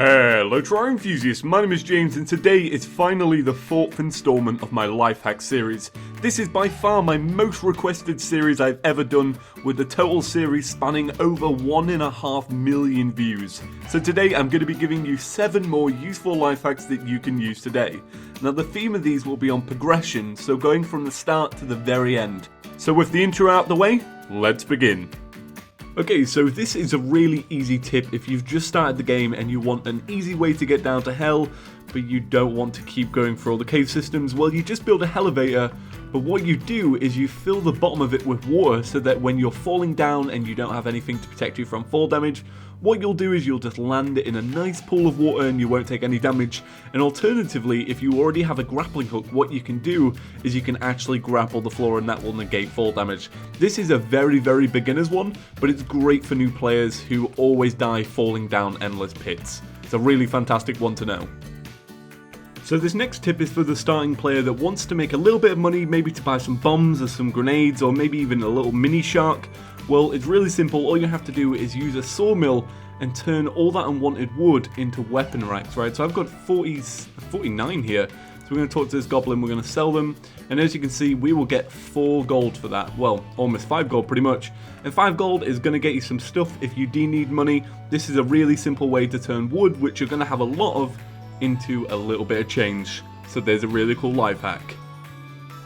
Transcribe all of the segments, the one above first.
Hello Terraria enthusiasts, my name is James and today is finally the 4th installment of my life hack series. This is by far my most requested series I've ever done, with the total series spanning over 1.5 million views. So today I'm going to be giving you 7 more useful life hacks that you can use today. Now the theme of these will be on progression, so going from the start to the very end. So with the intro out the way, let's begin. Okay, so this is a really easy tip if you've just started the game and you want an easy way to get down to hell, but you don't want to keep going through all the cave systems. Well, you just build a elevator, but what you do is you fill the bottom of it with water so that when you're falling down and you don't have anything to protect you from fall damage, what you'll do is you'll just land it in a nice pool of water and you won't take any damage. And alternatively, if you already have a grappling hook, what you can do is you can actually grapple the floor and that will negate fall damage. This is a very beginner's one, but it's great for new players who always die falling down endless pits. It's a really fantastic one to know. So this next tip is for the starting player that wants to make a little bit of money, maybe to buy some bombs or some grenades or maybe even a little mini shark. Well, it's really simple. All you have to do is use a sawmill and turn all that unwanted wood into weapon racks, right? So I've got 49 here. So we're going to talk to this goblin, we're going to sell them, and as you can see, we will get 4 gold for that. Well, almost 5 gold pretty much. And 5 gold is going to get you some stuff if you do need money. This is a really simple way to turn wood, which you're going to have a lot of, into a little bit of change. So there's a really cool life hack.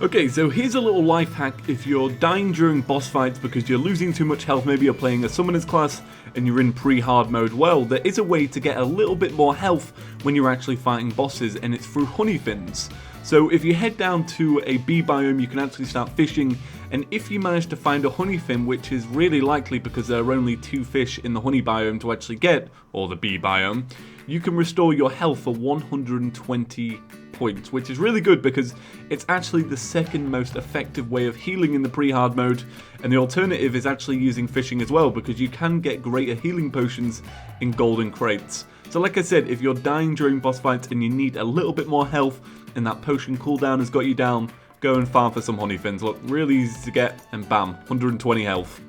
Okay, so here's a little life hack if you're dying during boss fights because you're losing too much health. Maybe you're playing a summoner's class and you're in pre-hard mode. Well, there is a way to get a little bit more health when you're actually fighting bosses, and it's through honey fins. So if you head down to a bee biome, you can actually start fishing, and if you manage to find a honey fin, which is really likely because there are only 2 fish in the honey biome to actually get, or the bee biome, you can restore your health for 120 points, which is really good because it's actually the second most effective way of healing in the pre-hard mode, and the alternative is actually using fishing as well because you can get greater healing potions in golden crates. So like I said, if you're dying during boss fights and you need a little bit more health and that potion cooldown has got you down, go and farm for some honey fins. Look, really easy to get, and bam, 120 health.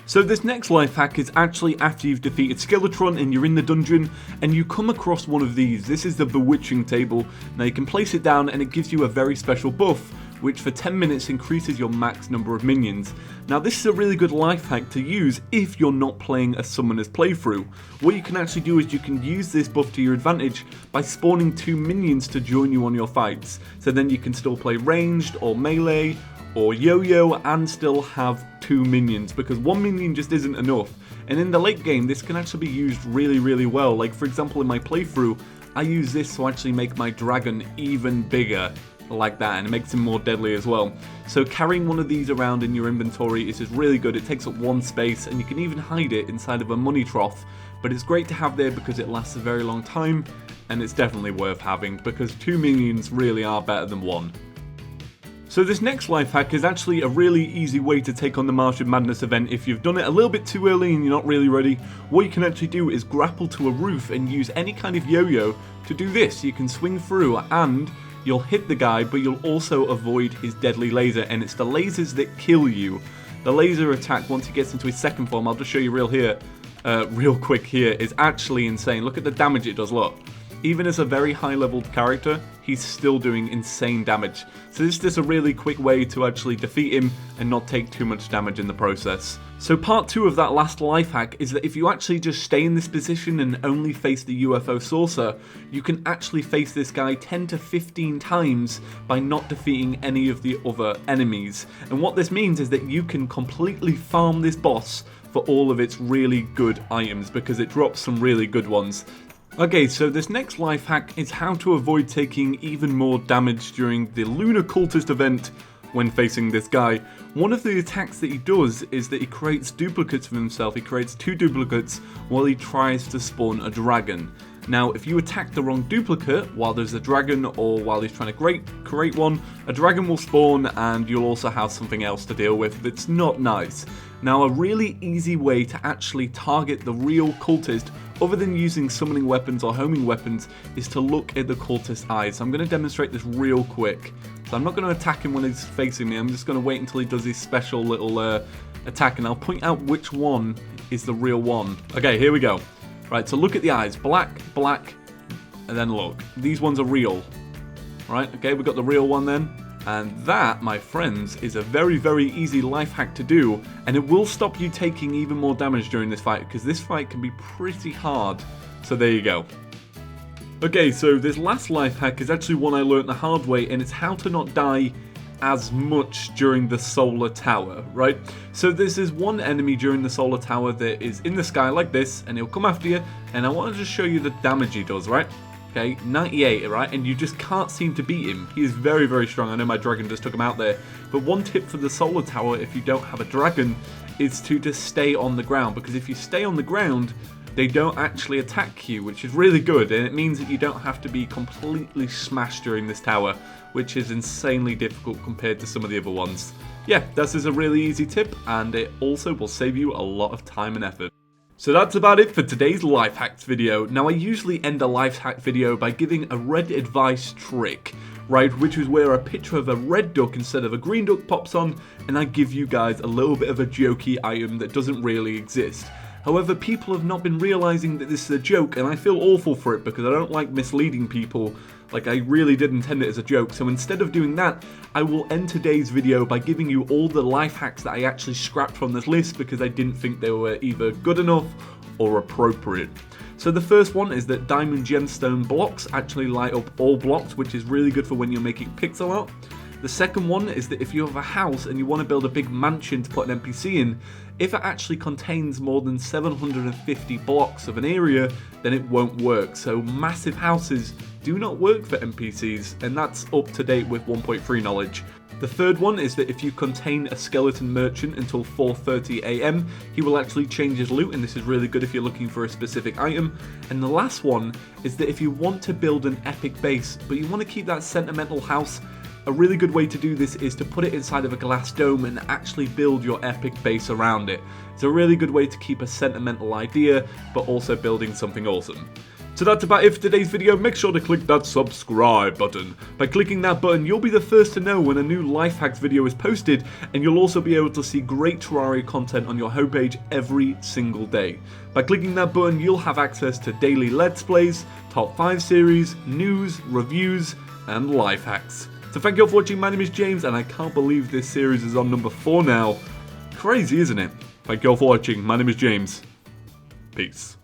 So this next life hack is actually after you've defeated Skeletron and you're in the dungeon and you come across one of these. This is the bewitching table. Now you can place it down and it gives you a very special buff, which for 10 minutes increases your max number of minions. Now this is a really good life hack to use if you're not playing a summoner's playthrough. What you can actually do is you can use this buff to your advantage by spawning 2 minions to join you on your fights. So then you can still play ranged or melee or yo-yo and still have 2 minions, because 1 minion just isn't enough. And in the late game this can actually be used really well. Like for example in my playthrough, I use this to actually make my dragon even bigger, like that, and it makes him more deadly as well. So carrying one of these around in your inventory is just really good. It takes up 1 space and you can even hide it inside of a money trough, but it's great to have there because it lasts a very long time, and it's definitely worth having because 2 minions really are better than 1. So this next life hack is actually a really easy way to take on the Martian Madness event. If you've done it a little bit too early and you're not really ready, what you can actually do is grapple to a roof and use any kind of yo-yo to do this. You can swing through and you'll hit the guy, but you'll also avoid his deadly laser, and it's the lasers that kill you. The laser attack, once he gets into his second form, I'll just show you real quick here, is actually insane. Look at the damage it does, look. Even as a very high leveled character, he's still doing insane damage. So this is just a really quick way to actually defeat him and not take too much damage in the process. So part 2 of that last life hack is that if you actually just stay in this position and only face the UFO saucer, you can actually face this guy 10 to 15 times by not defeating any of the other enemies. And what this means is that you can completely farm this boss for all of its really good items because it drops some really good ones. Okay, so this next life hack is how to avoid taking even more damage during the Lunar Cultist event when facing this guy. One of the attacks that he does is that he creates duplicates of himself. He creates 2 duplicates while he tries to spawn a dragon. Now, if you attack the wrong duplicate while there's a dragon or while he's trying to create one, a dragon will spawn and you'll also have something else to deal with that's not nice. Now, a really easy way to actually target the real cultist, other than using summoning weapons or homing weapons, is to look at the cultist's eyes. So I'm going to demonstrate this real quick. So I'm not going to attack him when he's facing me, I'm just going to wait until he does his special little attack, and I'll point out which one is the real one. Okay, here we go. Right, so look at the eyes. Black, black, and then look. These ones are real. Right, okay, we got the real one then. And that, my friends, is a very, very easy life hack to do, and it will stop you taking even more damage during this fight, because this fight can be pretty hard. So there you go. Okay, so this last life hack is actually one I learned the hard way, and it's how to not die as much during the solar tower, right? So this is one enemy during the solar tower that is in the sky like this, and he'll come after you, and I want to just show you the damage he does, right? Okay, 98, right? And you just can't seem to beat him. He is very, very strong. I know my dragon just took him out there. But one tip for the solar tower, if you don't have a dragon, is to just stay on the ground. Because if you stay on the ground, they don't actually attack you, which is really good. And it means that you don't have to be completely smashed during this tower, which is insanely difficult compared to some of the other ones. Yeah, this is a really easy tip, and it also will save you a lot of time and effort. So that's about it for today's life hacks video. Now I usually end a life hack video by giving a red advice trick, right, which is where a picture of a red duck instead of a green duck pops on, and I give you guys a little bit of a jokey item that doesn't really exist. However, people have not been realizing that this is a joke, and I feel awful for it because I don't like misleading people. Like, I really did intend it as a joke, so instead of doing that, I will end today's video by giving you all the life hacks that I actually scrapped from this list because I didn't think they were either good enough or appropriate. So the first one is that diamond gemstone blocks actually light up all blocks, which is really good for when you're making pixel art. The second one is that if you have a house and you want to build a big mansion to put an NPC in, if it actually contains more than 750 blocks of an area, then it won't work. So massive houses do not work for NPCs, and that's up to date with 1.3 knowledge. The third one is that if you contain a skeleton merchant until 4:30 AM, he will actually change his loot, and this is really good if you're looking for a specific item. And the last one is that if you want to build an epic base, but you want to keep that sentimental house, a really good way to do this is to put it inside of a glass dome and actually build your epic base around it. It's a really good way to keep a sentimental idea, but also building something awesome. So that's about it for today's video. Make sure to click that subscribe button. By clicking that button, you'll be the first to know when a new life hacks video is posted, and you'll also be able to see great Terraria content on your homepage every single day. By clicking that button, you'll have access to daily Let's Plays, top 5 series, news, reviews, and life hacks. So thank you all for watching. My name is James, and I can't believe this series is on number 4 now. Crazy, isn't it? Thank you all for watching. My name is James. Peace.